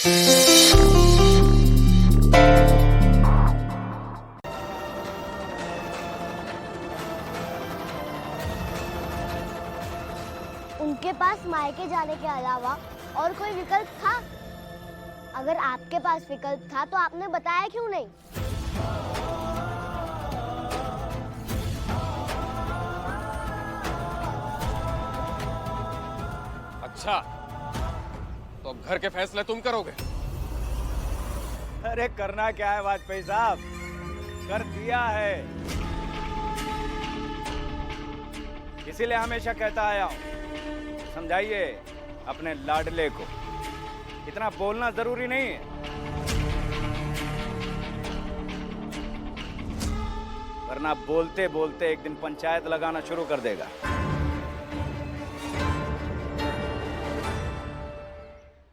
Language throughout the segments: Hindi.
उनके पास मायके जाने के अलावा और कोई विकल्प था? अगर आपके पास विकल्प था तो आपने बताया क्यों नहीं? अच्छा, तो अब घर के फैसले तुम करोगे? अरे करना क्या है वाजपेयी साहब, कर दिया है। इसीलिए हमेशा कहता आया हूं, समझाइए अपने लाडले को, इतना बोलना जरूरी नहीं है। वरना बोलते बोलते एक दिन पंचायत लगाना शुरू कर देगा।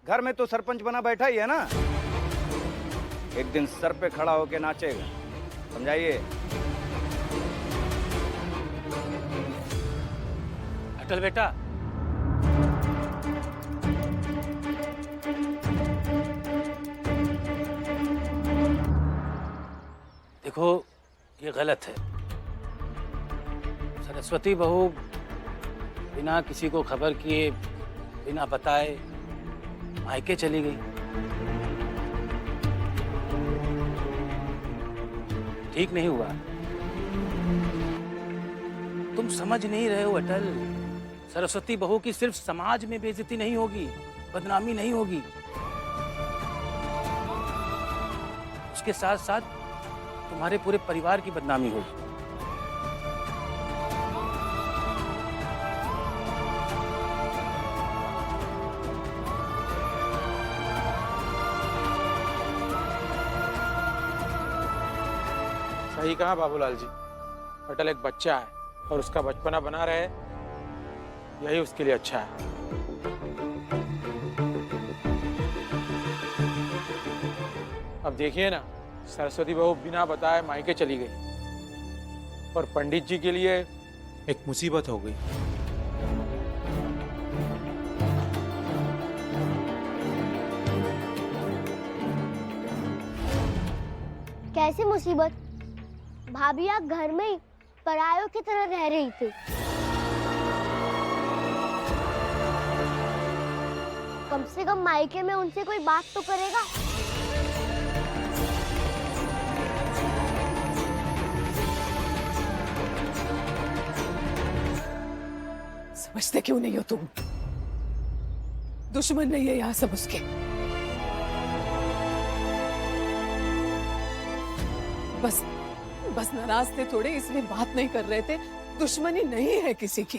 घर में तो सरपंच बना बैठा ही है ना, एक दिन सर पे खड़ा होके नाचेगा, समझाइए। अटल बेटा, देखो ये गलत है। सरस्वती बहू बिना किसी को खबर किए, बिना बताए मायके चली गई। ठीक नहीं हुआ। तुम समझ नहीं रहे हो अटल। सरस्वती बहू की सिर्फ समाज में बेइज्जती नहीं होगी, बदनामी नहीं होगी, उसके साथ साथ तुम्हारे पूरे परिवार की बदनामी होगी। सही कहा बाबूलाल जी। अटल एक बच्चा है और उसका बचपना बना रहे, यही उसके लिए अच्छा है। अब देखिए ना, सरस्वती बहू बिना बताए मायके चली गई और पंडित जी के लिए एक मुसीबत हो गई। कैसी मुसीबत? भाभी आप घर में ही परायों की तरह रह रही थी। कम से कम मायके में उनसे कोई बात तो करेगा। समझते क्यों नहीं हो तुम? दुश्मन नहीं है यहाँ सब उसके। बस नाराज थे थोड़े, इसलिए बात नहीं कर रहे थे। दुश्मनी नहीं है किसी की।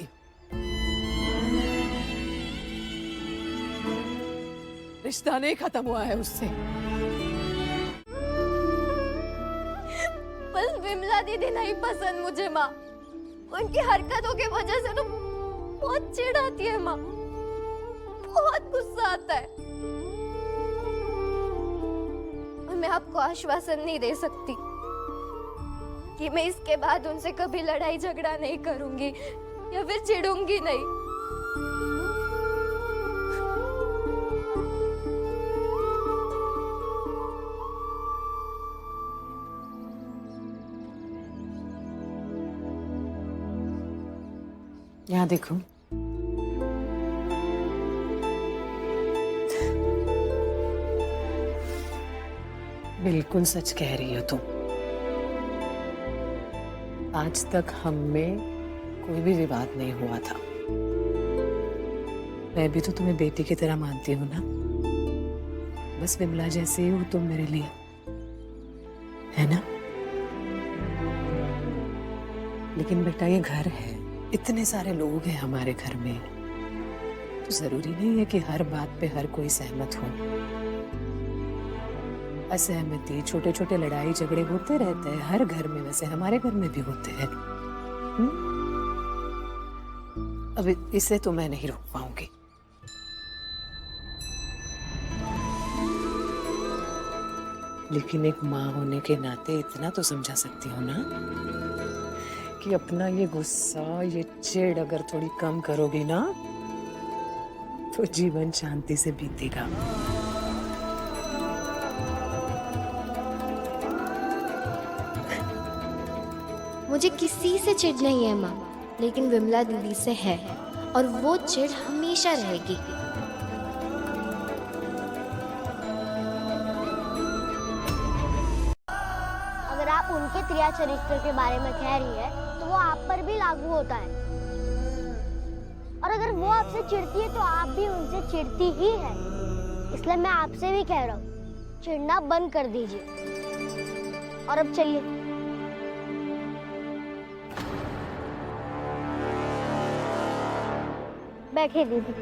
रिश्ता नहीं खत्म हुआ है उससे। बस विमला दीदी नहीं पसंद मुझे माँ। उनकी हरकतों की वजह से तो बहुत चिढ़ आती है माँ, बहुत गुस्सा आता है। और मैं आपको आश्वासन नहीं दे सकती कि मैं इसके बाद उनसे कभी लड़ाई झगड़ा नहीं करूंगी या फिर चिढ़ूंगी नहीं। यहाँ देखो, बिल्कुल सच कह रही हो तुम। आज तक हम में कोई भी विवाद नहीं हुआ था। मैं भी तो तुम्हें बेटी की तरह मानती हूँ ना। बस विमला जैसे ही हो तुम मेरे लिए, है ना? लेकिन बेटा ये घर है, इतने सारे लोग हैं हमारे घर में, तो जरूरी नहीं है कि हर बात पे हर कोई सहमत हो। असहमति, छोटे छोटे लड़ाई झगड़े होते रहते हैं हर घर में, वैसे हमारे घर में भी होते हैं। अब इसे तो मैं नहीं रोक पाऊंगी। लेकिन एक माँ होने के नाते इतना तो समझा सकती हूँ ना कि अपना ये गुस्सा, ये चिढ़ अगर थोड़ी कम करोगी ना तो जीवन शांति से बीतेगा। मुझे किसी से चिढ़ नहीं है माँ, लेकिन विमला दीदी से है, और वो चिढ़ हमेशा रहेगी। अगर आप उनके क्रिया चरित्र के बारे में कह रही है तो वो आप पर भी लागू होता है, और अगर वो आपसे चिढ़ती है तो आप भी उनसे चिढ़ती ही है। इसलिए मैं आपसे भी कह रहा हूँ, चिढ़ना बंद कर दीजिए। और अब चलिए। बैठिए दीदी।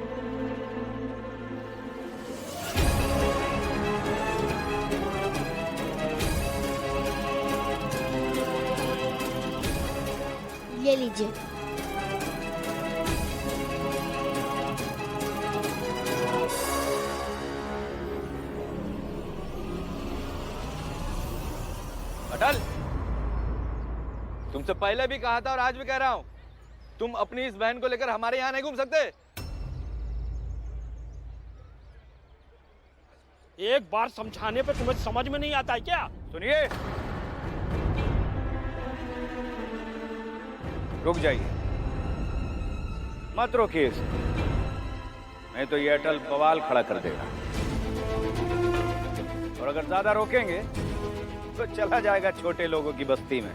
ये लीजिए। अटल, तुमसे पहले भी कहा था और आज भी कह रहा हूं, तुम अपनी इस बहन को लेकर हमारे यहाँ नहीं घूम सकते। एक बार समझाने पे तुम्हें समझ में नहीं आता है क्या? सुनिए, रुक जाइए, मत रोकिए इसे, नहीं तो ये अटल बवाल खड़ा कर देगा, और अगर ज्यादा रोकेंगे तो चला जाएगा छोटे लोगों की बस्ती में,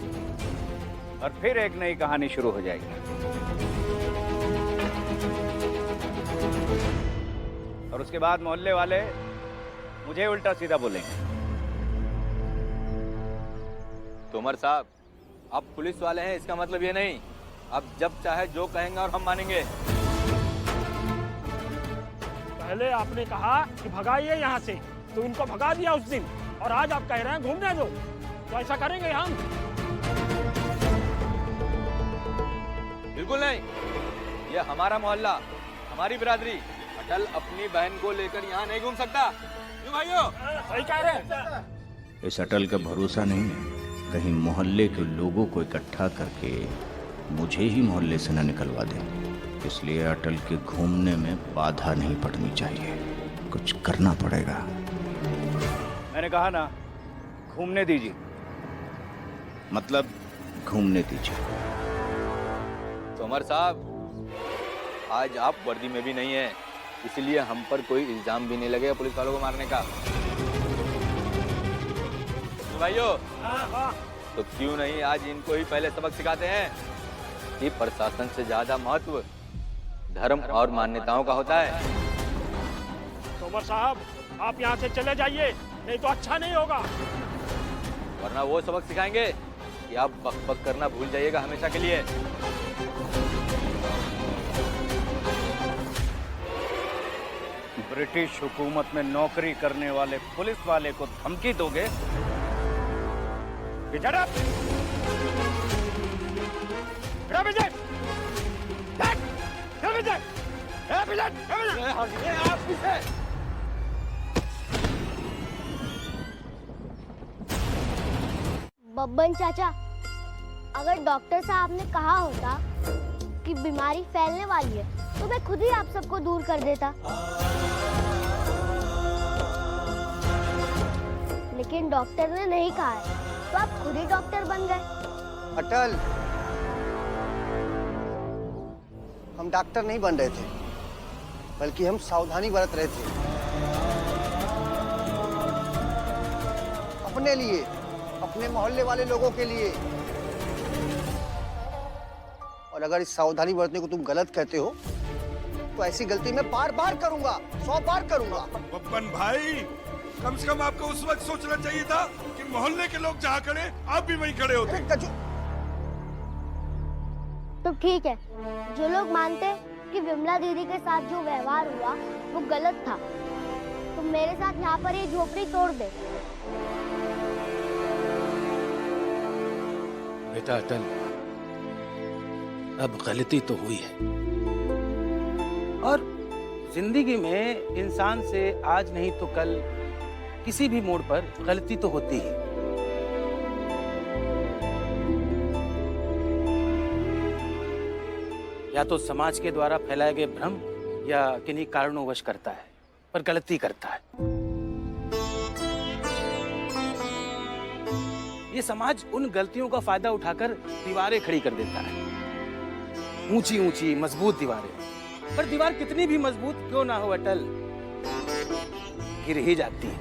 और फिर एक नई कहानी शुरू हो जाएगी। और उसके बाद मोहल्ले वाले मुझे उल्टा सीधा बोलेंगे। तोमर साहब, आप पुलिस वाले हैं, इसका मतलब ये नहीं आप जब चाहे जो कहेंगे और हम मानेंगे। पहले आपने कहा कि भगाइए यहाँ से, तो उनको भगा दिया उस दिन, और आज आप कह रहे हैं घूमने दो, तो ऐसा करेंगे हम? बिल्कुल नहीं, ये हमारा मोहल्ला, हमारी बिरादरी। अटल अपनी बहन को लेकर यहाँ नहीं घूम सकता। क्यों भाइयों? सही कह रहे हैं। इस अटल का भरोसा नहीं है, कहीं मोहल्ले के लोगों को इकट्ठा करके मुझे ही मोहल्ले से न निकलवा दे। इसलिए अटल के घूमने में बाधा नहीं पड़नी चाहिए, कुछ करना पड़ेगा। मैंने कहा ना, घूमने दीजिए। मतलब घूमने दीजिए। तोमर साहब, आज आप वर्दी में भी नहीं है, इसलिए हम पर कोई इल्जाम भी नहीं लगेगा पुलिस वालों को मारने का। तो भाइयों, तो क्यों नहीं आज इनको ही पहले सबक सिखाते हैं कि प्रशासन से ज्यादा महत्व धर्म और मान्यताओं का होता है। तोमर साहब, आप यहाँ से चले जाइए, नहीं तो अच्छा नहीं होगा। वरना वो सबक सिखाएंगे कि आप बक बक करना भूल जाइएगा हमेशा के लिए। ब्रिटिश हुकूमत में नौकरी करने वाले पुलिस वाले को धमकी दोगे? बब्बन चाचा, अगर डॉक्टर साहब ने कहा होता कि बीमारी फैलने वाली है तो मैं खुद ही आप सबको दूर कर देता, लेकिन डॉक्टर ने नहीं कहा है तो आप खुद ही डॉक्टर बन गए। अटल, हम डॉक्टर नहीं बन रहे थे, बल्कि हम सावधानी बरत रहे थे अपने लिए, अपने मोहल्ले वाले लोगों के लिए। और अगर इस सावधानी बरतने को तुम गलत कहते हो तो ऐसी गलती मैं बार बार करूंगा, 100 बार करूंगा। बब्बन भाई, कम से कम आपको उस वक्त सोचना चाहिए था कि मोहल्ले के लोग जहाँ खड़े आप भी वहीं खड़े होते। तो ठीक है, जो लोग मानते कि विमला दीदी के साथ जो व्यवहार हुआ वो गलत था, तो मेरे साथ यहाँ पर ये झोपड़ी तोड़ दे। बेटा अटल, अब गलती तो हुई है, और जिंदगी में इंसान से आज नहीं तो कल किसी भी मोड़ पर गलती तो होती है। या तो समाज के द्वारा फैलाए गए भ्रम या किन्हीं कारणों वश करता है, पर गलती करता है। ये समाज उन गलतियों का फायदा उठाकर दीवारें खड़ी कर देता है, ऊंची ऊंची मजबूत दीवारें। पर दीवार कितनी भी मजबूत क्यों ना हो अटल, गिर ही जाती है।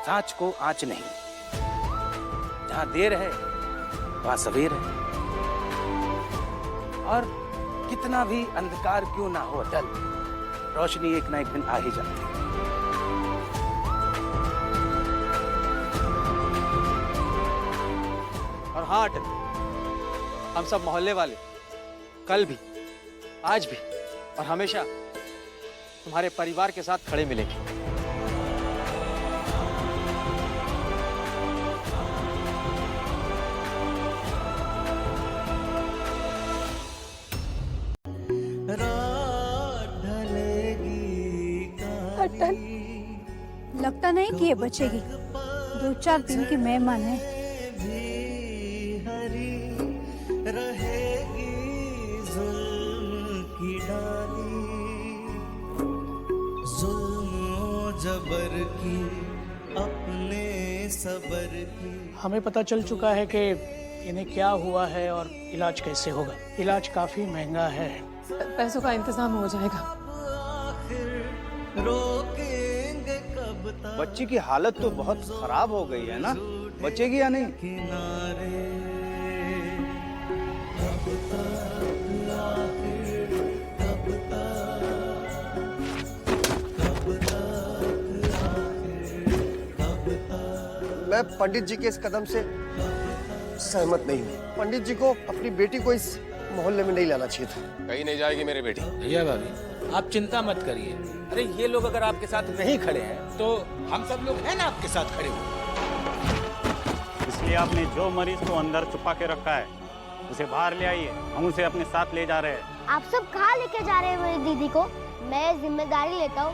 सांच को आंच नहीं, जहां देर है वहां सवेर है। और कितना भी अंधकार क्यों ना हो अटल, रोशनी एक ना एक दिन आ ही जाती है। और हाँ अटल, हम सब मोहल्ले वाले कल भी, आज भी और हमेशा तुम्हारे परिवार के साथ खड़े मिलेंगे। अटल, लगता नहीं कि ये बचेगी। 2-4 दिन की मेहमान है। जबर की अपने सबर की। हमें पता चल चुका है कि इन्हें क्या हुआ है और इलाज कैसे होगा। इलाज काफी महंगा है। पैसों का इंतजाम हो जाएगा। रोकेंगे कब तक। बच्ची की हालत तो बहुत खराब हो गई है ना, बचेगी या नहीं? किनारे कब तक आखिर, कब तक, कब तक आखिर, कब तक। मैं पंडित जी के इस कदम से सहमत नहीं हूँ। पंडित जी को अपनी बेटी को इस मोहल्ले में नहीं लाना चाहिए था। कहीं नहीं जाएगी मेरी बेटी। भैया भाभी, आप चिंता मत करिए। अरे ये लोग अगर आपके साथ नहीं खड़े हैं तो हम सब लोग हैं ना आपके साथ खड़े हुए। इसलिए आपने जो मरीज को अंदर छुपा के रखा है उसे बाहर ले आइए, हम उसे अपने साथ ले जा रहे हैं। आप सब कहाँ लेके जा रहे हैं मेरी दीदी को? मैं जिम्मेदारी लेता हूँ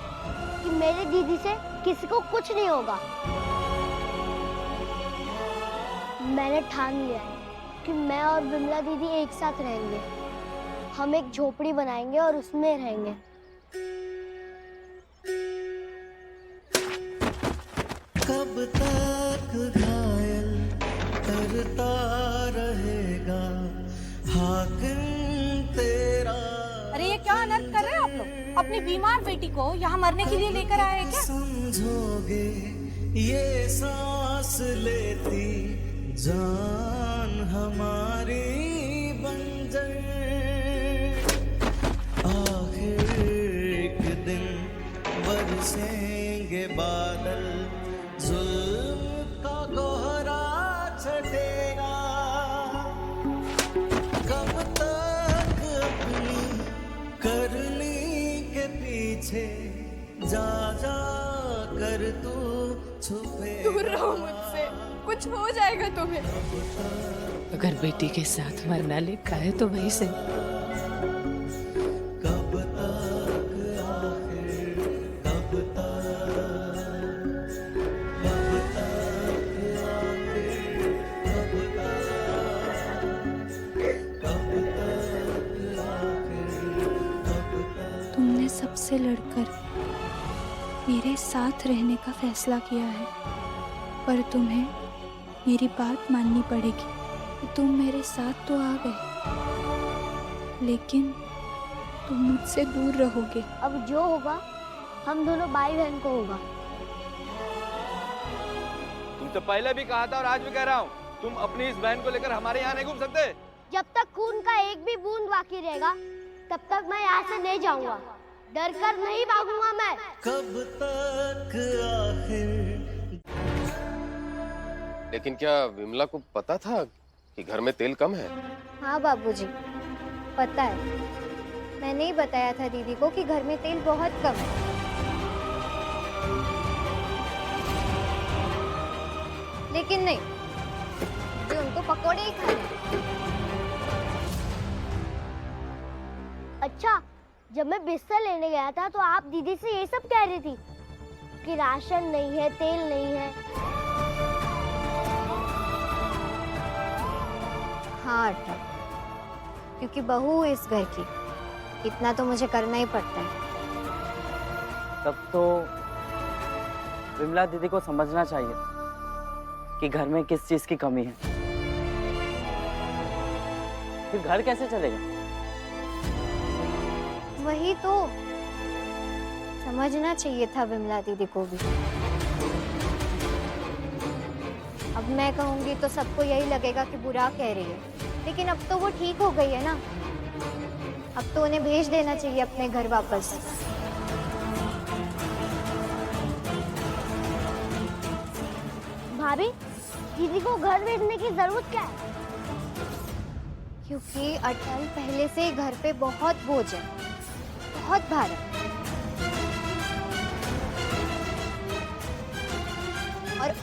कि मेरी दीदी से किसी को कुछ नहीं होगा। मैंने ठान लिया है कि मैं और विमला दीदी एक साथ रहेंगे। हम एक झोपड़ी बनाएंगे और उसमें रहेंगे। कब तक घायल करता रहेगा हाकिम तेरा। अरे ये क्या अनर्थ कर रहे हैं आप लोग? अपनी बीमार बेटी को यहाँ मरने के लिए लेकर आए हैं क्या? समझोगे ये सांस लेती जान हमारी बंजर। आखिर एक दिन बरसेंगे बादल, जुल्म का कोहरा छटेगा। कब तक अपनी करनी के पीछे जा जा कर तू छुपे। दूर रहो मुझसे, कुछ हो जाएगा तुम्हें। अगर बेटी के साथ मरना लिखा है तो वही से। कब तक आखिर, कब तक, कब तक आखिर, कब तक, कब तक आखिर, कब तक। तुमने सबसे लड़कर मेरे साथ रहने का फैसला किया है, पर तुम्हें मेरी बात माननी पड़ेगी कि तुम मेरे साथ तो आ गए, लेकिन तुम मुझसे दूर रहोगे। अब जो होगा हम दोनों भाई बहन को होगा। तुम तो पहले भी कहा था और आज भी कह रहा हूँ, तुम अपनी इस बहन को लेकर हमारे यहाँ नहीं घूम सकते। जब तक खून का एक भी बूंद बाकी रहेगा तब तक मैं यहाँ से नहीं जाऊंगा। डर कर नहीं भागूंगा मैं। कब तक आखिर। लेकिन क्या विमला को पता था कि घर में तेल कम है? हाँ बाबूजी, पता है। मैंने ही बताया था दीदी को कि घर में तेल बहुत कम है। लेकिन नहीं, जो उनको पकोड़े ही खाने हैं। अच्छा, जब मैं बिस्तर लेने गया था तो आप दीदी से ये सब कह रही थी कि राशन नहीं है, तेल नहीं है। हाँ क्योंकि बहू इस घर की, इतना तो मुझे करना ही पड़ता है। तब तो विमला दीदी को समझना चाहिए कि घर में किस चीज की कमी है। फिर घर कैसे चलेगा? वही तो समझना चाहिए था विमला दीदी को भी। अब मैं कहूंगी तो सबको यही लगेगा कि बुरा कह रही है, लेकिन अब तो वो ठीक हो गई है ना। अब तो उन्हें भेज देना चाहिए अपने घर वापस। भाभी, दीदी को घर भेजने की जरूरत क्या है? क्योंकि अटल पहले से घर पे बहुत बोझ है, बहुत भार है।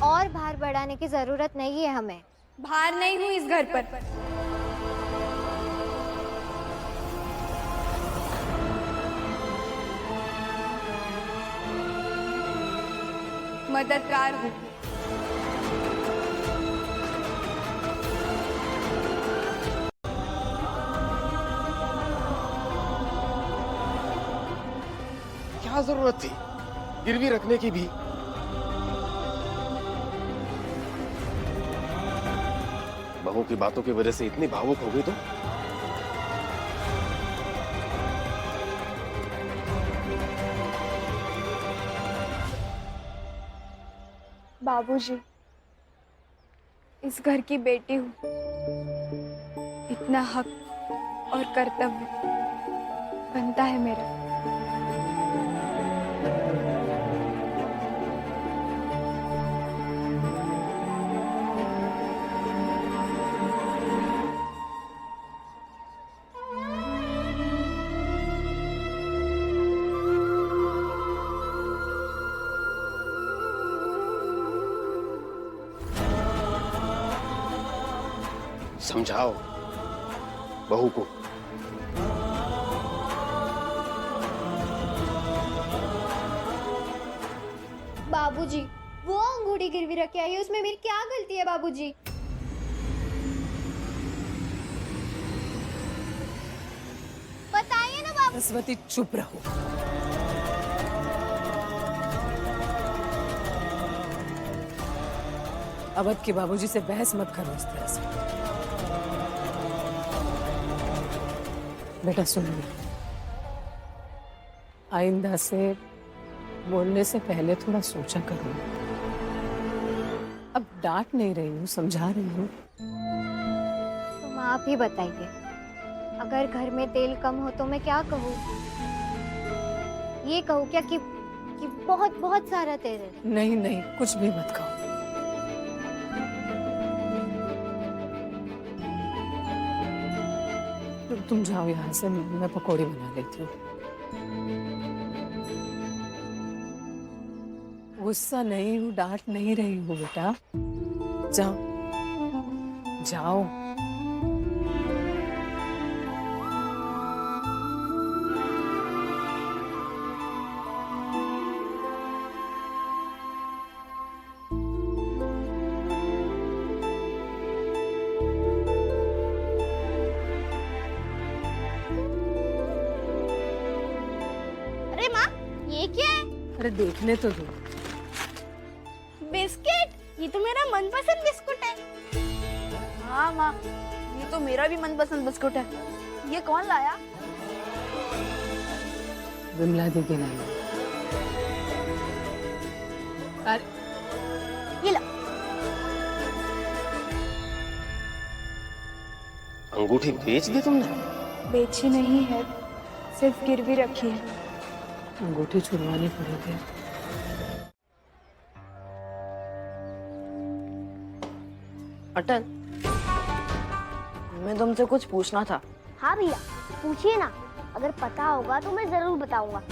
और भार बढ़ाने की जरूरत नहीं है हमें। भार नहीं हूँ इस घर पर। मददगार हूँ। क्या जरूरत थी गिरवी रखने की भी? बहू की बातों की वजह से इतनी भावुक हो गई तो? बाबूजी, इस घर की बेटी हूँ। इतना हक और कर्तव्य बनता है मेरा। समझाओ बहू को। बाबूजी, वो अंगूठी गिरवी रख के आई है, उसमें मेरी क्या गलती है बाबूजी? बताइए ना बाबू। सरस्वती चुप रहो। अवध के बाबूजी से बहस मत करो इस तरह से। बेटा सुन लो, आइंदा से बोलने से पहले थोड़ा सोचा करो। अब डांट नहीं रही हूँ, समझा रही हूँ। तुम आप ही बताइए, अगर घर में तेल कम हो तो मैं क्या कहूँ? ये कहूँ क्या कि बहुत बहुत सारा तेल है? नहीं नहीं, कुछ भी मत कहो। तुम जाओ यहाँ से, मैं पकौड़ी बना लेती हूँ। गुस्सा नहीं हूँ, डांट नहीं रही हूँ बेटा। जाओ जाओ। अरे माँ, ये क्या है? अरे देखने तो दो। बिस्किट? ये तो मेरा मनपसंद बिस्कुट है। हाँ माँ, ये तो मेरा भी मनपसंद बिस्कुट है। ये कौन लाया? विमला दीदी लाई। अरे ये लो। अंगूठी बेच दी तुमने? बेची नहीं है, सिर्फ गिरवी रखी है। अंगूठी छुड़वानी पड़ेगी। अटल, मैं तुमसे कुछ पूछना था। हाँ भैया, पूछिए ना। अगर पता होगा तो मैं जरूर बताऊंगा।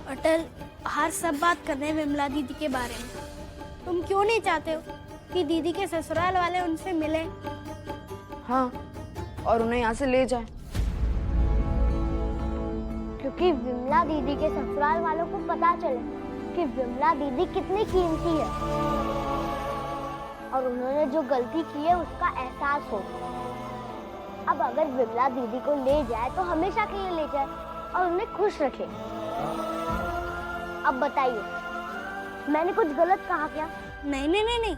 अटल, हर सब बात कर रहे हैं विमला दीदी के बारे में। तुम क्यों नहीं चाहते हो कि दीदी के ससुराल वाले उनसे मिलें? हाँ, और उन्हें यहाँ से ले जाए। क्योंकि विमला दीदी के ससुराल वालों को पता चले कि विमला दीदी कितनी कीमती है और उन्होंने जो गलती की है उसका एहसास हो। अब अगर विमला दीदी को ले जाए तो हमेशा के लिए ले जाए और उन्हें खुश रखे। अब बताइए, मैंने कुछ गलत कहा क्या? नहीं नहीं नहीं नहीं,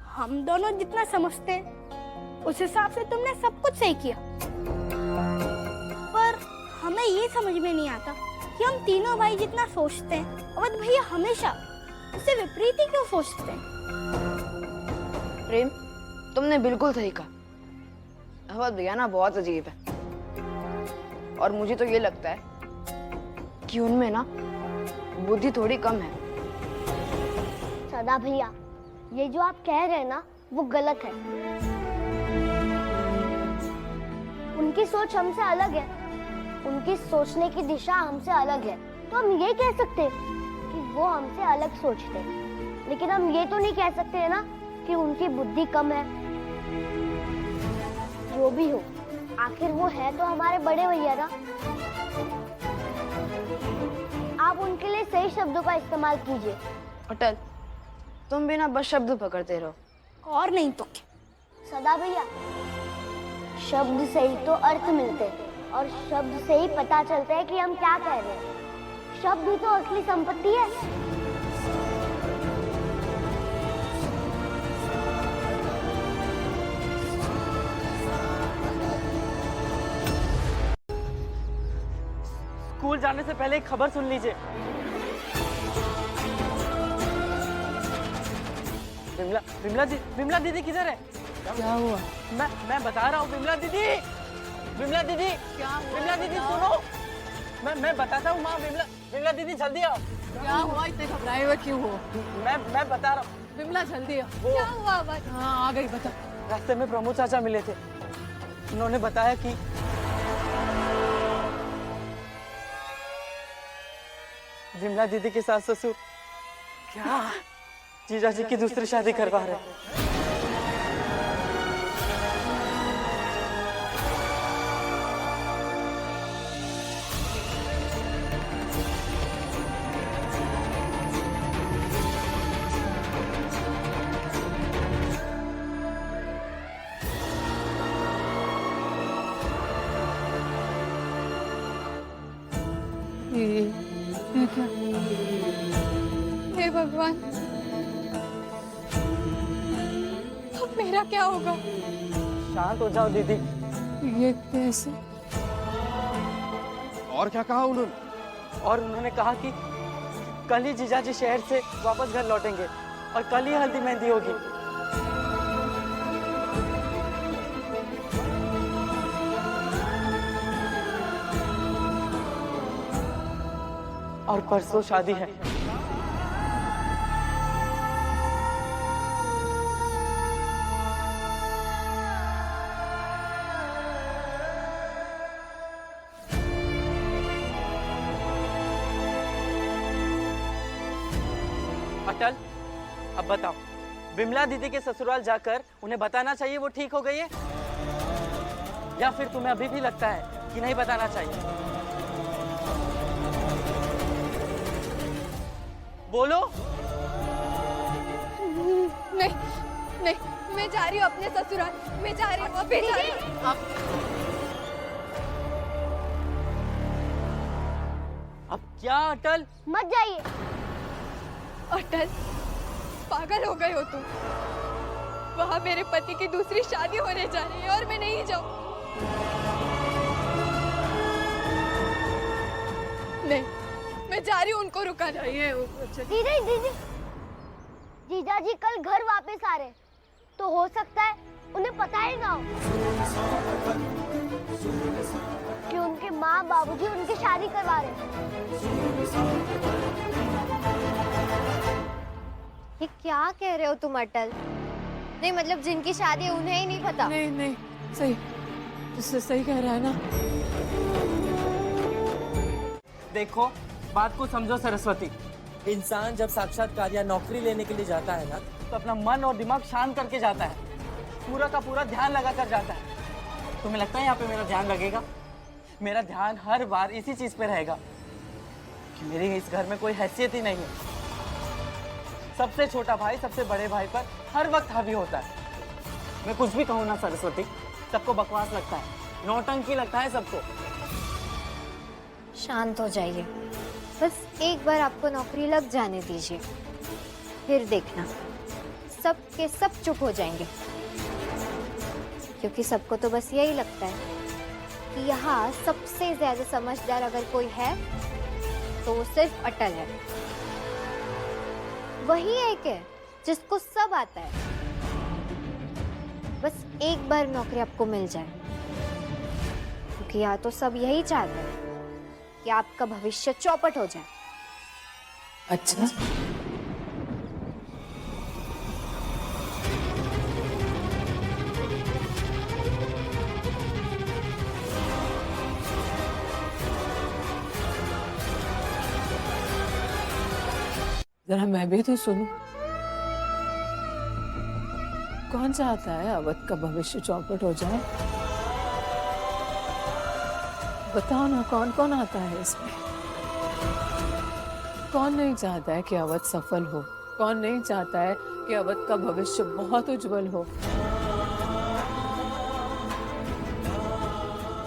हम दोनों जितना समझते हैं उस हिसाब से तुमने सब कुछ सही किया, पर हमें ये समझ में नहीं आता कि हम तीनों भाई जितना सोचते हैं अवध भैया हमेशा उससे विपरीत ही क्यों सोचते हैं। प्रेम, तुमने बिल्कुल सही कहा। अवध भैया ना बहुत अजीब है, और मुझे तो ये लगता है कि उनमें ना बुद्धि थोड़ी कम है। सदा भैया, ये जो आप कह रहे हैं ना वो गलत है। उनकी सोच हमसे अलग है, उनकी सोचने की दिशा हमसे अलग है, तो हम ये कह सकते हैं कि वो हमसे अलग सोचते हैं, लेकिन हम ये तो नहीं कह सकते है ना कि उनकी बुद्धि कम है। जो भी हो, आखिर वो है तो हमारे बड़े भैया ना। आप उनके लिए सही शब्दों का इस्तेमाल कीजिए। अटल, तुम भी ना बस शब्द पकड़ते रहो। और नहीं तो क्या। सदा भैया, शब्द से ही तो अर्थ मिलते हैं, और शब्द से ही पता चलता है कि हम क्या कह रहे हैं। शब्द ही तो असली संपत्ति है। स्कूल जाने से पहले एक खबर सुन लीजिए। विमला दीदी किधर है? क्या हुआ? मैं बता रहा हूँ, विमला दीदी विमला दीदी सुनो, मैं बताता हूँ माँ। विमला दीदी जल्दी आओ। क्या हुआ? इतने घबराए हुए क्यों हो? मैं बता रहा हूँ। विमला जल्दी आओ। क्या हुआ? हाँ, आ गई, बता। रास्ते में प्रमोद चाचा मिले थे, उन्होंने बताया कि विमला दीदी के सास ससुर क्या जीजा जी की दूसरी शादी करवा रहे हैं। हे भगवान, अब मेरा क्या होगा? शांत हो जाओ दीदी। ये कैसे? और क्या कहा उन्होंने? और उन्होंने कहा कि कल ही जीजाजी शहर से वापस घर लौटेंगे और कल ही हल्दी मेहंदी होगी। और परसों शादी है। अटल, अब बताओ, विमला दीदी के ससुराल जाकर उन्हें बताना चाहिए वो ठीक हो गई है, या फिर तुम्हें अभी भी लगता है कि नहीं बताना चाहिए? बोलो। नहीं नहीं, मैं जा रही हूँ अपने ससुराल, मैं जा रही हूँ, अभी जा रही हूँ। अब क्या अटल? मत जाइए। अटल, पागल हो गए हो तुम। वहाँ मेरे पति की दूसरी शादी होने जा रही है और मैं नहीं जाऊँ। नहीं, मैं जा रही हूँ, उनको रुका चाहिए। दीदी, जीजा जी कल घर वापस आ रहे, तो हो सकता है उन्हें पता ही ना हो कि उनके माँ बाबूजी उनकी शादी करवा रहे हैं। ये क्या कह रहे हो तुम अटल? नहीं मतलब जिनकी शादी है उन्हें ही नहीं पता? नहीं नहीं, सही, तुझसे सही कह रहा है ना। देखो, बात को समझो सरस्वती। इंसान जब साक्षात्कार या नौकरी लेने के लिए जाता है ना, तो अपना मन और दिमाग शांत करके जाता है, पूरा का पूरा ध्यान लगा कर जाता है। तुम्हें लगता है यहाँ पे मेरा ध्यान लगेगा? मेरा ध्यान हर बार इसी चीज पे रहेगा कि मेरी इस घर में कोई हैसियत ही नहीं है। सबसे छोटा भाई सबसे बड़े भाई पर हर वक्त हावी होता है। मैं कुछ भी कहूँ ना सरस्वती, सबको बकवास लगता है, नौटंकी लगता है सबको। शांत हो जाइए, बस एक बार आपको नौकरी लग जाने दीजिए, फिर देखना सब के सब चुप हो जाएंगे, क्योंकि सबको तो बस यही लगता है कि यहाँ सबसे ज्यादा समझदार अगर कोई है तो वो सिर्फ अटल है। वही एक है जिसको सब आता है। बस एक बार नौकरी आपको मिल जाए, क्योंकि यहाँ तो सब यही चाहते हैं कि आपका भविष्य चौपट हो जाए। अच्छा, जरा मैं भी तो सुनूं। कौन चाहता है अवध का भविष्य चौपट हो जाए? बताओ ना, कौन कौन आता है इसमें? कौन नहीं चाहता है कि अवध सफल हो? कौन नहीं चाहता है कि अवध का भविष्य बहुत उज्जवल हो?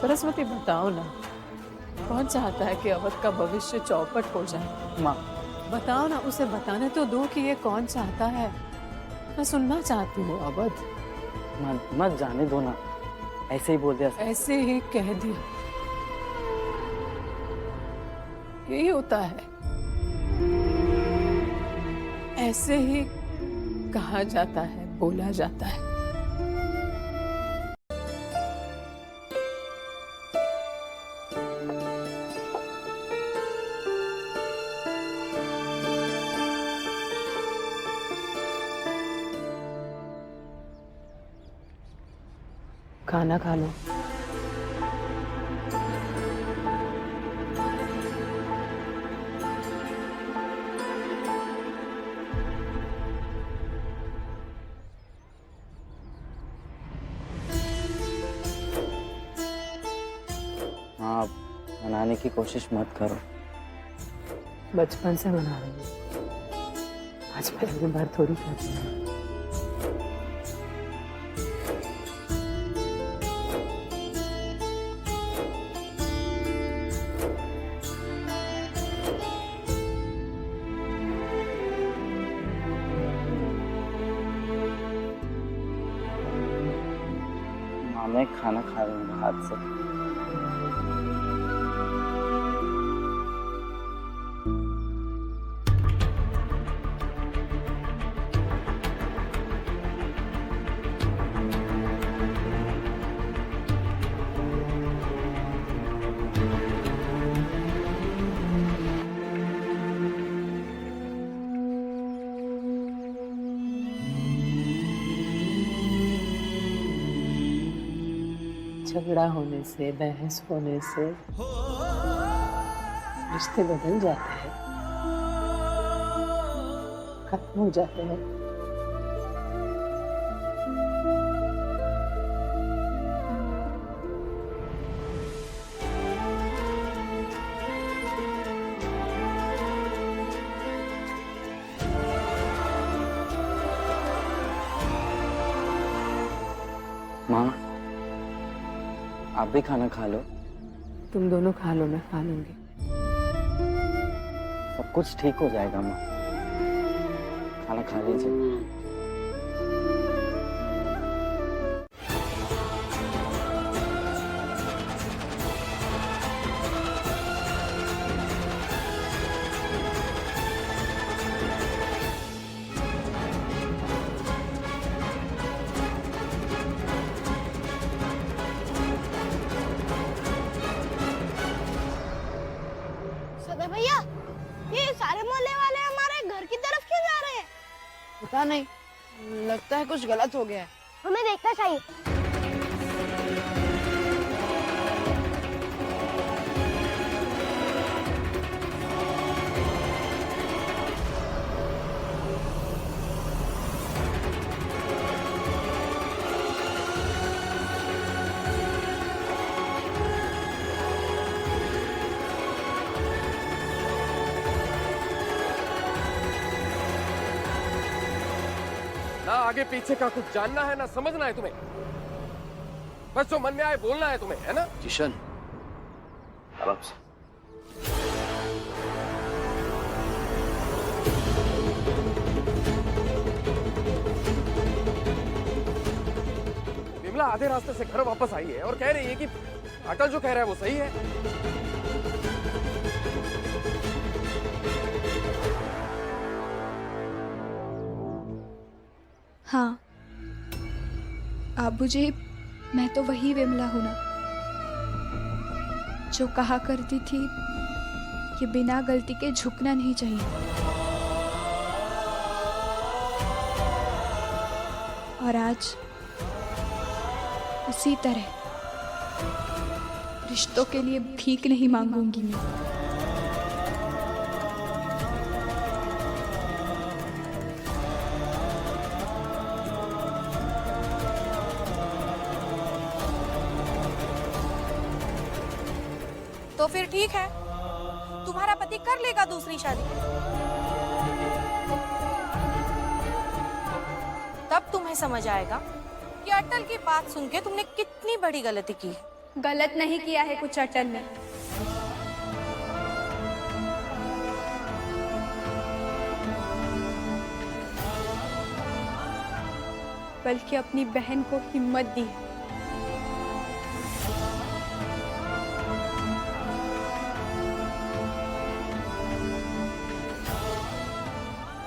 सरस्वती बताओ ना, कौन चाहता है कि अवध का भविष्य चौपट हो जाए? माँ बताओ ना, उसे बताने तो दो कि ये कौन चाहता है। मैं सुनना चाहती हूँ अवध। मत जाने दो ना, ऐसे ही बोल दिया। ऐसे ही कह दिया, यही होता है। ऐसे ही कहा जाता है, बोला जाता है। खाना खा लो। हाँ, मनाने की कोशिश मत करो। बचपन से मना रही हूँ, आज पहली बार थोड़ी कर रही हूँ। मैं खाना खा रही हूँ हाथ से। झगड़ा होने से, बहस होने से रिश्ते बदल जाते हैं, खत्म हो जाते हैं। माँ, आप भी खाना खा लो। तुम दोनों खा लो, मैं खा लूंगी। सब कुछ ठीक हो जाएगा माँ, खाना खा लीजिए। सदर भैया, ये सारे मोहल्ले वाले हमारे घर की तरफ क्यों जा रहे हैं? पता नहीं, लगता है कुछ गलत हो गया है। हमें देखना चाहिए। ना आगे पीछे का कुछ जानना है, ना समझना है तुम्हें। बस जो मन में आए बोलना है तुम्हें, है ना? किशन, अब आपसे आधे रास्ते से घर वापस आई है और कह रही है कि अटल जो कह रहा है वो सही है। हाँ आबूजी, मैं तो वही विमला हूं ना जो कहा करती थी कि बिना गलती के झुकना नहीं चाहिए। और आज उसी तरह रिश्तों के लिए भीख नहीं मांगूंगी मैं। तो फिर ठीक है, तुम्हारा पति कर लेगा दूसरी शादी। तब तुम्हें समझ आएगा कि अटल की बात सुन के तुमने कितनी बड़ी गलती की। गलत नहीं किया है कुछ अटल ने। बल्कि अपनी बहन को हिम्मत दी है।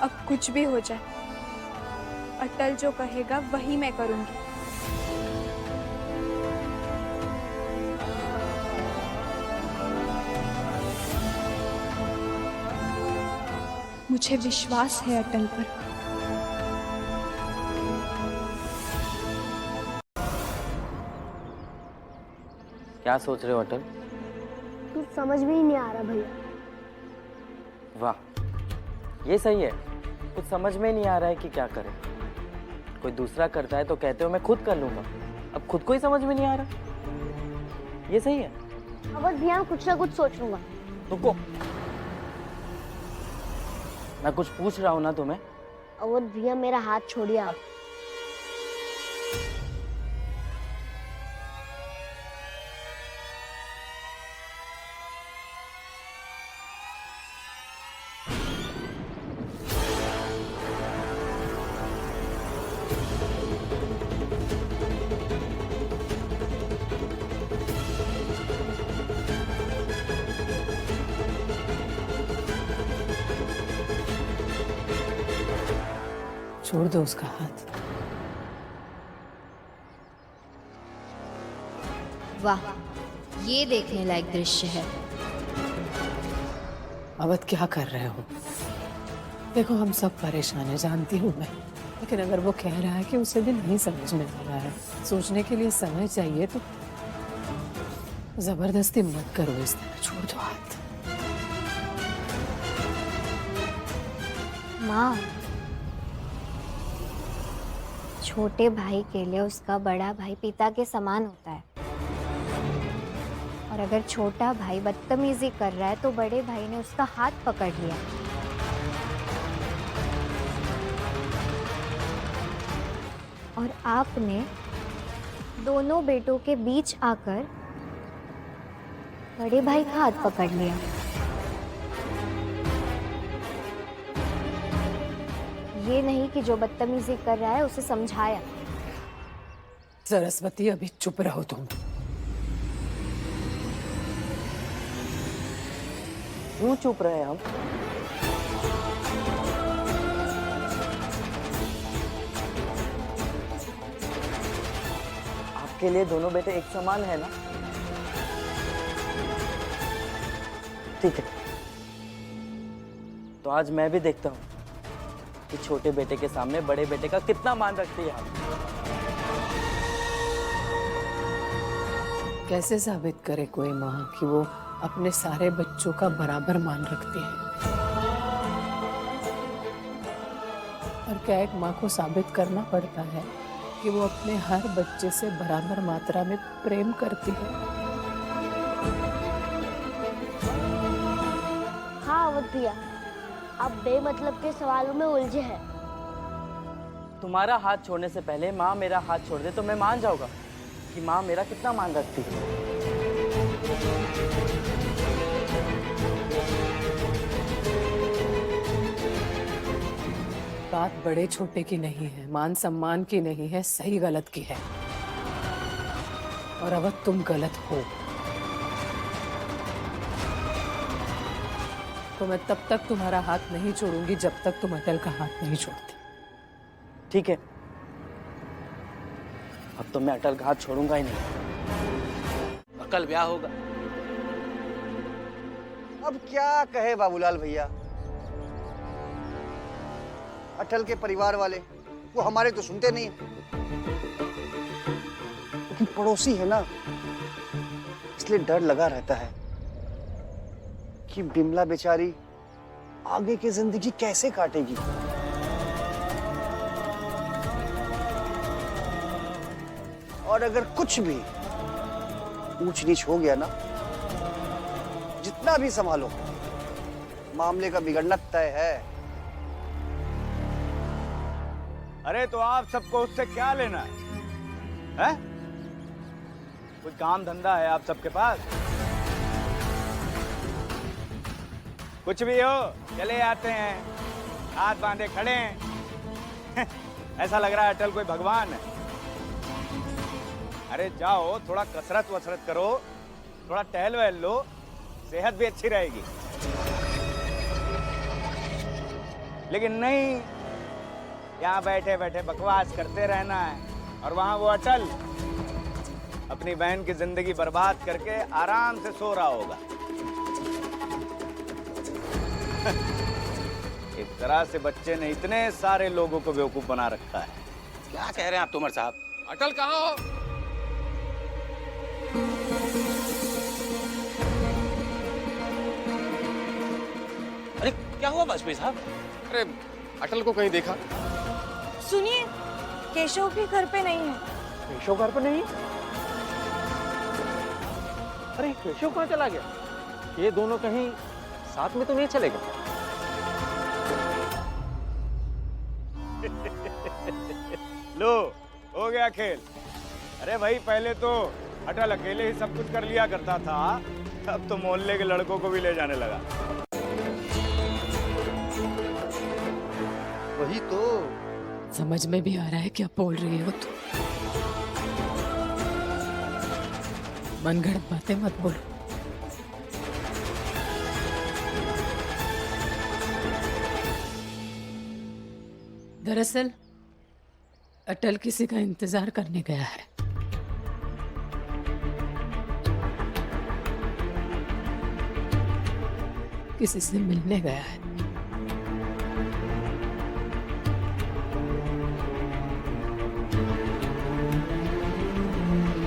अब कुछ भी हो जाए, अटल जो कहेगा वही मैं करूंगी। मुझे विश्वास है अटल पर। क्या सोच रहे हो अटल? कुछ समझ में ही नहीं आ रहा भैया। वाह, ये सही है। कुछ समझ में नहीं आ रहा है कि क्या करें। कोई दूसरा करता है तो कहते हो मैं खुद कर लूंगा। अब खुद को ही समझ में नहीं आ रहा। ये सही है। अवध भैया, कुछ ना कुछ सोच लूंगा। रुको, मैं कुछ पूछ रहा हूँ ना तुम्हें। अवध भैया, मेरा हाथ छोड़िए आप। छोड़ दो उसका हाथ। वाह, ये देखने लायक दृश्य है। अवध, क्या कर रहे हो? देखो, हम सब परेशान हैं, जानती हूँ मैं, लेकिन अगर वो कह रहा है कि उसे भी नहीं समझ में आ रहा है, सोचने के लिए समय चाहिए, तो जबरदस्ती मत करो इस तरह। छोड़ दो हाथ। माँ, छोटे भाई के लिए उसका बड़ा भाई पिता के समान होता है। और अगर छोटा भाई बदतमीजी कर रहा है तो बड़े भाई ने उसका हाथ पकड़ लिया। और आपने दोनों बेटों के बीच आकर बड़े भाई का हाथ पकड़ लिया। ये नहीं कि जो बदतमीजी कर रहा है उसे समझाया। सरस्वती, अभी चुप रहो तुम। क्यों चुप रहे हम? आपके लिए दोनों बेटे एक समान है ना? ठीक है, तो आज मैं भी देखता हूँ कि छोटे बेटे के सामने बड़े बेटे का कितना मान रखती है आप। कैसे साबित करे कोई माँ कि वो अपने सारे बच्चों का बराबर मान रखती है? और क्या एक माँ को साबित करना पड़ता है कि वो अपने हर बच्चे से बराबर मात्रा में प्रेम करती है? हाँ अवध भैया, आप बेमतलब के सवालों में उलझे हैं। तुम्हारा हाथ छोड़ने से पहले माँ मेरा हाथ छोड़ दे तो मैं मान जाऊंगा कि माँ मेरा कितना मान रखती है। बात बड़े छोटे की नहीं है, मान सम्मान की नहीं है, सही गलत की है। और अवध तुम गलत हो। तो मैं तब तक तुम्हारा हाथ नहीं छोड़ूंगी जब तक तुम अटल का हाथ नहीं छोड़ते। ठीक है, अब तो मैं अटल का हाथ छोड़ूंगा ही नहीं। कल ब्याह होगा। अब क्या कहे बाबूलाल भैया, अटल के परिवार वाले वो हमारे तो सुनते नहीं, लेकिन पड़ोसी है ना, इसलिए डर लगा रहता है कि बिमला बेचारी आगे की जिंदगी कैसे काटेगी। और अगर कुछ भी ऊंच नीच हो गया ना, जितना भी संभालो, मामले का बिगड़ना तय है। अरे तो आप सबको उससे क्या लेना है? हैं? कोई काम धंधा है आप सबके पास? कुछ भी हो चले आते हैं, हाथ बांधे खड़े हैं। ऐसा लग रहा है अटल कोई भगवान है। अरे जाओ, थोड़ा कसरत वसरत करो, थोड़ा टहल वहल लो, सेहत भी अच्छी रहेगी। लेकिन नहीं, यहाँ बैठे बैठे बकवास करते रहना है। और वहां वो अटल अपनी बहन की जिंदगी बर्बाद करके आराम से सो रहा होगा। एक तरह से बच्चे ने इतने सारे लोगों को बेवकूफ बना रखा है। क्या कह रहे हैं आप तोमर साहब? अटल कहाँ हो? अरे क्या हुआ वाजपेयी साहब? अरे अटल को कहीं देखा? सुनिए, केशव भी घर पे नहीं है। केशव घर पर नहीं? अरे केशव कहाँ चला गया? ये दोनों कहीं साथ में तो नहीं चले गए? लो, हो गया खेल। अरे भाई, पहले तो अटल अकेले ही सब कुछ कर लिया करता था, अब तो मोहल्ले के लड़कों को भी ले जाने लगा। वही तो समझ में भी आ रहा है क्या बोल रही हो तुम। मनगढ़ंत बातें मत बोलो। दरअसल अटल किसी का इंतजार करने गया है। किसी से मिलने गया है।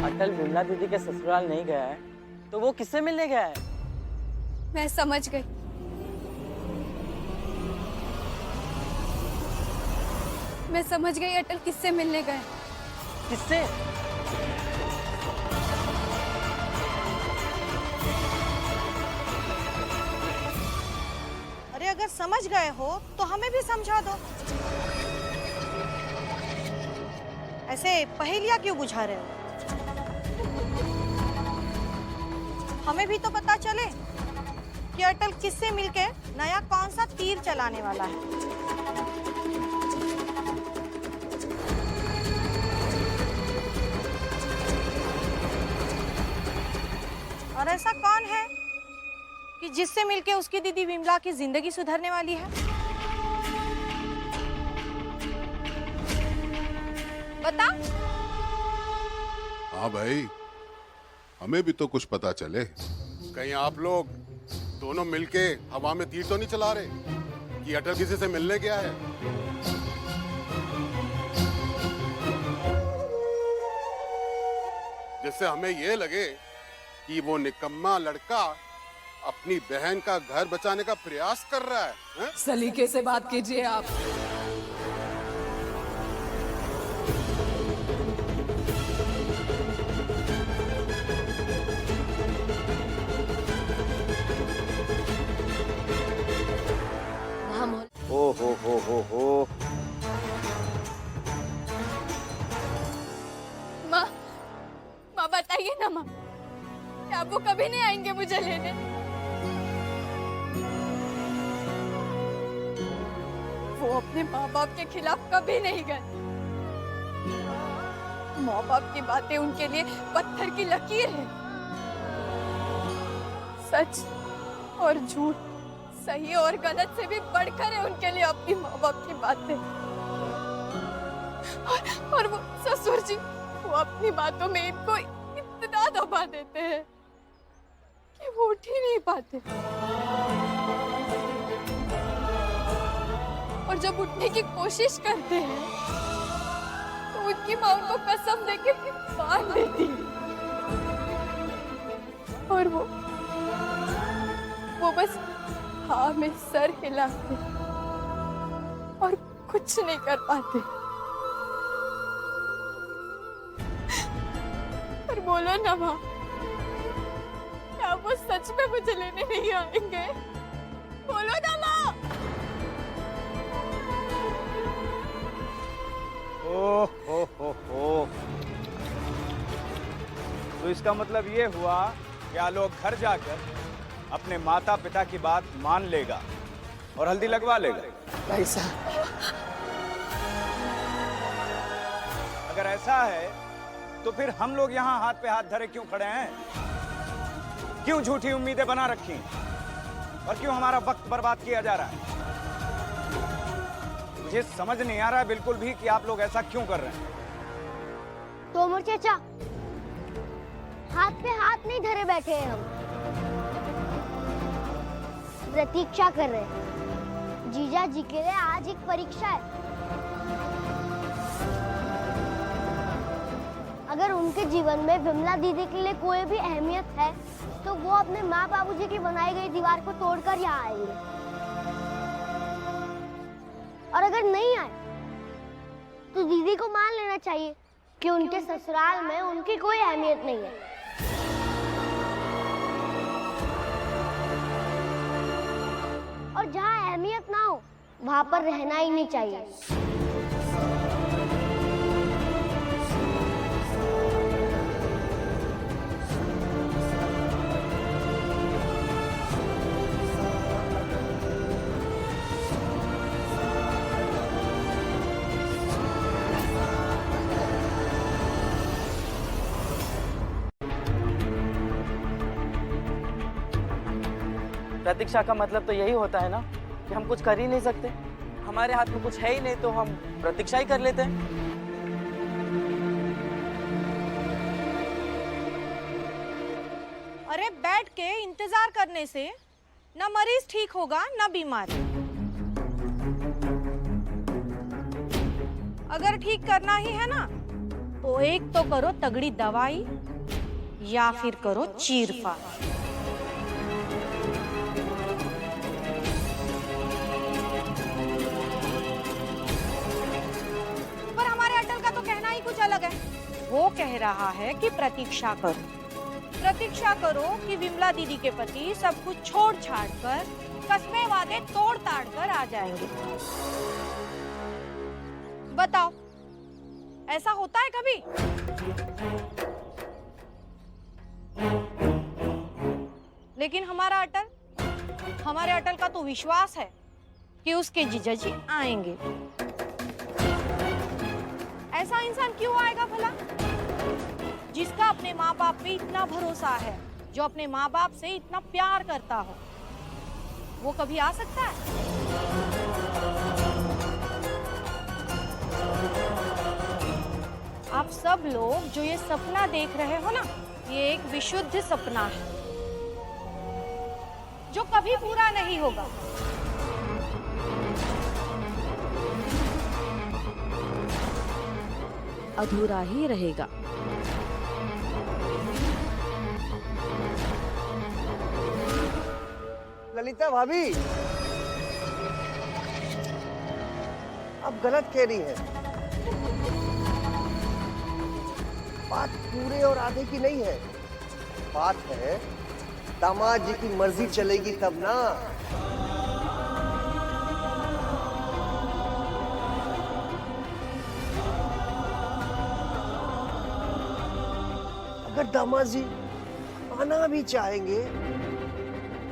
अटल बिमला दीदी के ससुराल नहीं गया है तो वो किससे मिलने गया है? मैं समझ गई। मैं समझ गई अटल किससे मिलने गए। किससे? अरे अगर समझ गए हो तो हमें भी समझा दो। ऐसे पहेलियां क्यों बुझा रहे हो? हमें भी तो पता चले कि अटल किससे मिलके नया कौन सा तीर चलाने वाला है। और ऐसा कौन है कि जिससे मिलके उसकी दीदी विमला की जिंदगी सुधरने वाली है? बता। हाँ भाई, हमें भी तो कुछ पता चले। कहीं आप लोग दोनों मिलके हवा में तीर तो नहीं चला रहे कि अटल किसी से मिलने गया है? जिससे हमें ये लगे कि वो निकम्मा लड़का अपनी बहन का घर बचाने का प्रयास कर रहा है। सलीके से बात कीजिए आप। ओ हो। माँ बताइए ना माँ, क्या वो कभी नहीं आएंगे मुझे लेने? वो अपने माँ बाप के खिलाफ कभी नहीं गए। माँ बाप की बातें उनके लिए पत्थर की लकीर है। सच और झूठ, सही और गलत से भी बढ़कर है उनके लिए अपनी माँ बाप की बातें। और वो ससुर जी, वो अपनी बातों में इनको इतना दबा देते हैं कि वो उठ ही नहीं पाते। और जब उठने की कोशिश करते हैं तो उनकी माँ उनको कसम देके बांध देती है। और वो बस हाँ में सर हिलाते और कुछ नहीं कर पाते। पर बोलो ना माँ, क्या वो सच में मुझे लेने नहीं आएंगे? बोलो ना माँ। हो। तो इसका मतलब ये हुआ कि आलोक घर जाकर अपने माता पिता की बात मान लेगा और हल्दी लगवा लेगा। भाई साहब, अगर ऐसा है तो फिर हम लोग यहाँ हाथ पे हाथ धरे क्यों खड़े हैं? क्यों झूठी उम्मीदें बना रखी और क्यों हमारा वक्त बर्बाद किया जा रहा है? मुझे समझ नहीं आ रहा है बिल्कुल भी कि आप लोग ऐसा क्यों कर रहे हैं। तोमर चाचा, हाथ पे हाथ नहीं धरे बैठे हैं हम, प्रतीक्षा कर रहे हैं। जीजा जी के लिए आज एक परीक्षा है। अगर उनके जीवन में विमला दीदी के लिए कोई भी अहमियत है तो वो अपने माँ बाबूजी की बनाई गई दीवार को तोड़कर यहाँ आएंगे। और अगर नहीं आए तो दीदी को मान लेना चाहिए कि उनके ससुराल में उनकी कोई अहमियत नहीं है। और जहाँ अहमियत ना हो वहां पर रहना ही नहीं चाहिए। प्रतीक्षा का मतलब तो यही होता है ना कि हम कुछ कर ही नहीं सकते। हमारे हाथ में कुछ है ही नहीं तो हम प्रतीक्षा ही कर लेते हैं। अरे बैठ के इंतजार करने से ना मरीज ठीक होगा ना बीमार। अगर ठीक करना ही है ना तो एक तो करो तगड़ी दवाई या फिर करो चीरफाड़। अलग है। वो कह रहा है कि प्रतीक्षा करो कि विमला दीदी के पति सब कुछ छोड़ छाड़ कर कस्में वादे तोड़ ताड़ कर आ जाएंगे। बताओ, ऐसा होता है कभी? लेकिन हमारे अटल का तो विश्वास है कि उसके जीजा जी आएंगे। ऐसा इंसान क्यों आएगा भला? जिसका अपने माँ बाप पे इतना भरोसा है, जो अपने माँ बाप से इतना प्यार करता हो, वो कभी आ सकता है? आप सब लोग जो ये सपना देख रहे हो ना, ये एक विशुद्ध सपना है जो कभी पूरा नहीं होगा। अधूरा ही रहेगा। ललिता भाभी, अब गलत कह रही है। बात पूरे और आधे की नहीं है। बात है दामाद जी की मर्जी चलेगी तब ना। अगर दामाद जी आना भी चाहेंगे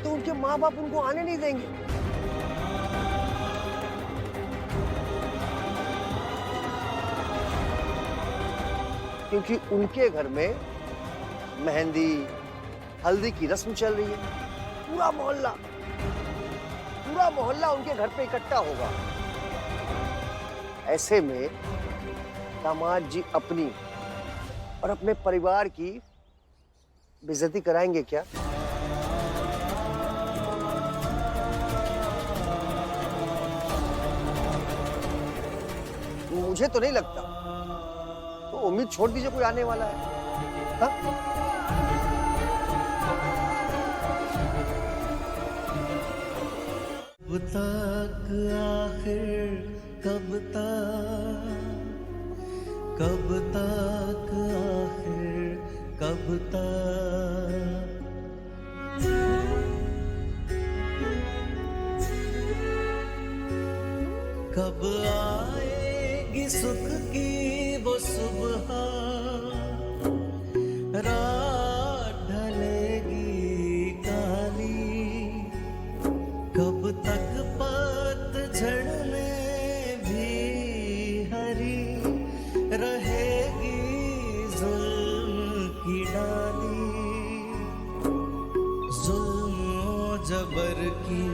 तो उनके माँ बाप उनको आने नहीं देंगे। क्योंकि उनके घर में मेहंदी हल्दी की रस्म चल रही है। पूरा मोहल्ला उनके घर पे इकट्ठा होगा। ऐसे में दामाद जी अपनी और अपने परिवार की बेइज्जती कराएंगे क्या? मुझे तो नहीं लगता। तो उम्मीद छोड़ दीजिए, कोई आने वाला है। हाँ? कब तक आखिर कब तक आखिर कब तक कब आएगी सुख की वो सुबह, रात ढलेगी काली, कब तक पतझड़ में भी हरी रहेगी जुल्म की डाली, जुल्म जबर की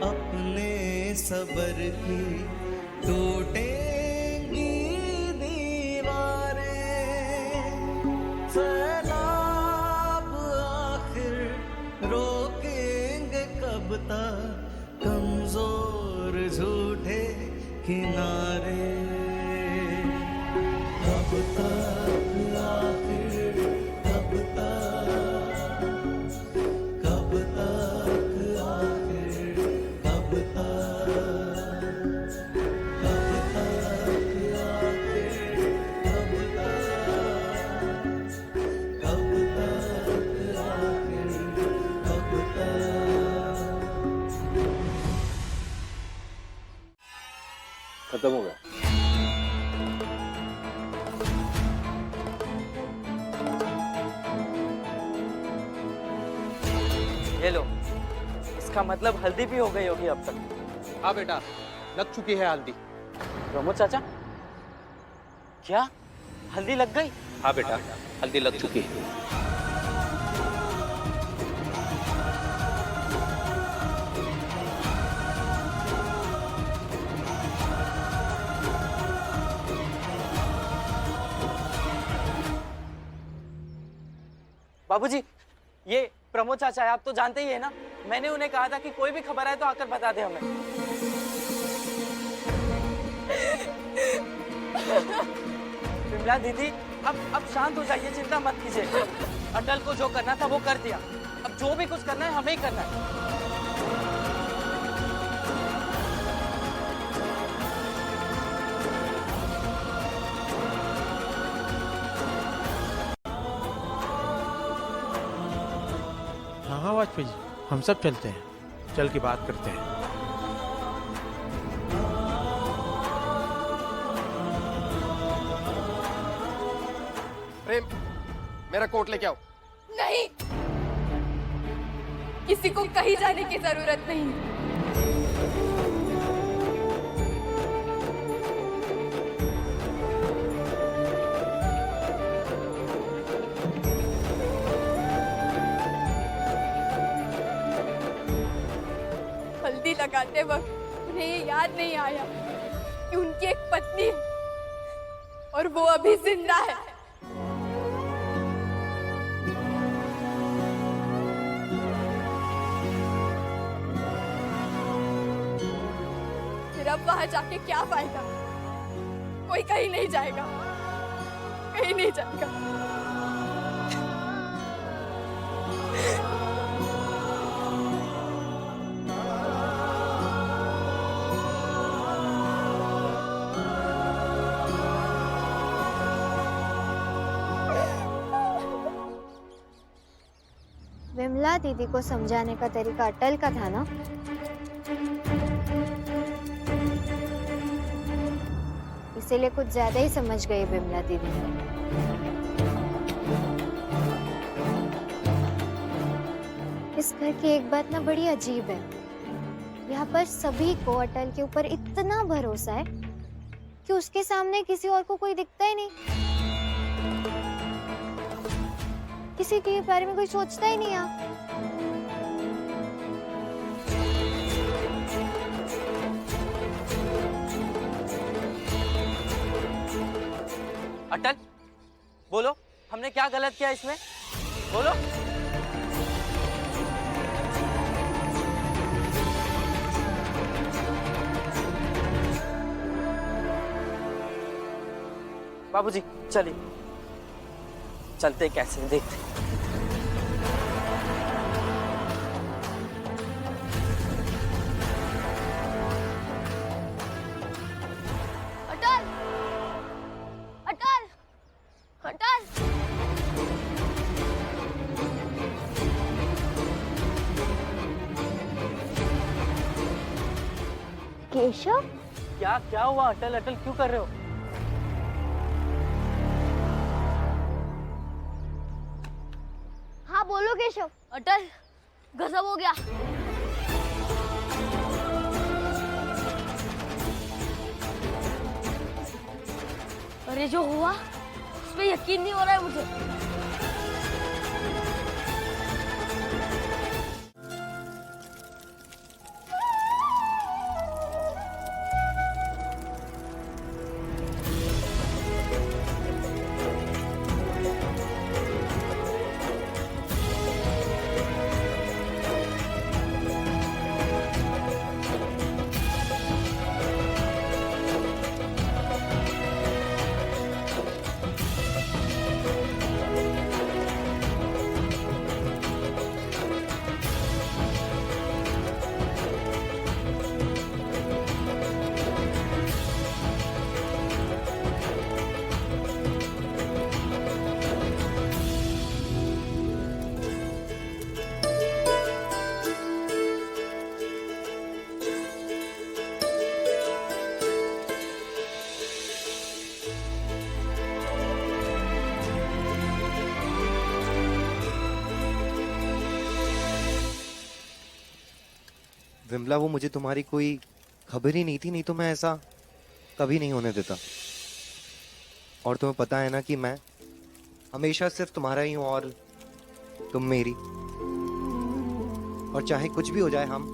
अपने सबर की टूटेंगी दीवारें, सैलाब आखिर रोकेंगे कब तक कमजोर झूठे किनारे, कब तक आखिर कब तक आखिर कब खत्म हो गया। ये लो, इसका मतलब हल्दी भी हो गई होगी अब तक। हाँ बेटा, लग चुकी है हल्दी। प्रमोद चाचा, क्या हल्दी लग गई? हाँ बेटा, हल्दी लग चुकी है। बाबूजी, ये प्रमोद चाचा है, आप तो जानते ही है ना। मैंने उन्हें कहा था कि कोई भी खबर आए तो आकर बता दे हमें। विमला दीदी, अब शांत हो जाइए, चिंता मत कीजिए। अटल को जो करना था वो कर दिया, अब जो भी कुछ करना है हमें ही करना है। हाँ वाजपेयी जी, हम सब चलते हैं, चल के बात करते हैं। प्रेम, मेरा कोट लेके आओ। नहीं, किसी को कहीं जाने की जरूरत नहीं। हल्दी लगाते वक्त उन्हें ये याद नहीं आया कि उनकी एक पत्नी है और वो अभी जिंदा है। फिर अब वहां जाके क्या फायदा? कोई कहीं नहीं जाएगा, कहीं नहीं जाएगा। विमला दीदी को समझाने का तरीका अटल का था ना। इसीलिए कुछ ज्यादा ही समझ गई विमला दीदी। इस घर की एक बात ना बड़ी अजीब है, यहाँ पर सभी को अटल के ऊपर इतना भरोसा है कि उसके सामने किसी और को कोई दिखता ही नहीं। किसी के बारे में कोई सोचता ही नहीं है। अटल, बोलो हमने क्या गलत किया इसमें, बोलो। बाबूजी चलिए, चलते कैसे देखते। अटल, अटल, अटल। केशव, क्या क्या हुआ अटल? अटल क्यों कर रहे हो? हाँ बोलो केशव। अटल, गजब हो गया। अरे जो हुआ उस पे यकीन नहीं हो रहा है मुझे। विमला, वो मुझे तुम्हारी कोई खबर ही नहीं थी, नहीं तो मैं ऐसा कभी नहीं होने देता। और तुम्हें पता है ना कि मैं हमेशा सिर्फ तुम्हारा ही हूं और तुम मेरी। और चाहे कुछ भी हो जाए, हम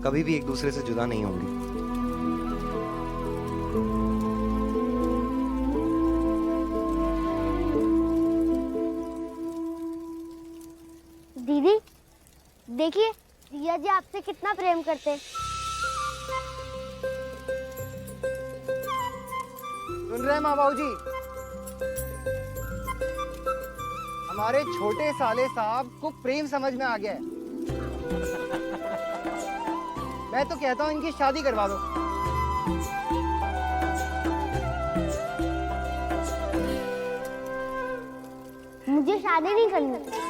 कभी भी एक दूसरे से जुदा नहीं होंगे। दीदी देखिए, दिया जी आपसे कितना प्रेम करते हैं। सुन रहे हैं माँ बाबू जी? हमारे छोटे साले साहब को प्रेम समझ में आ गया है। मैं तो कहता हूँ इनकी शादी करवा दो। मुझे शादी नहीं करनी।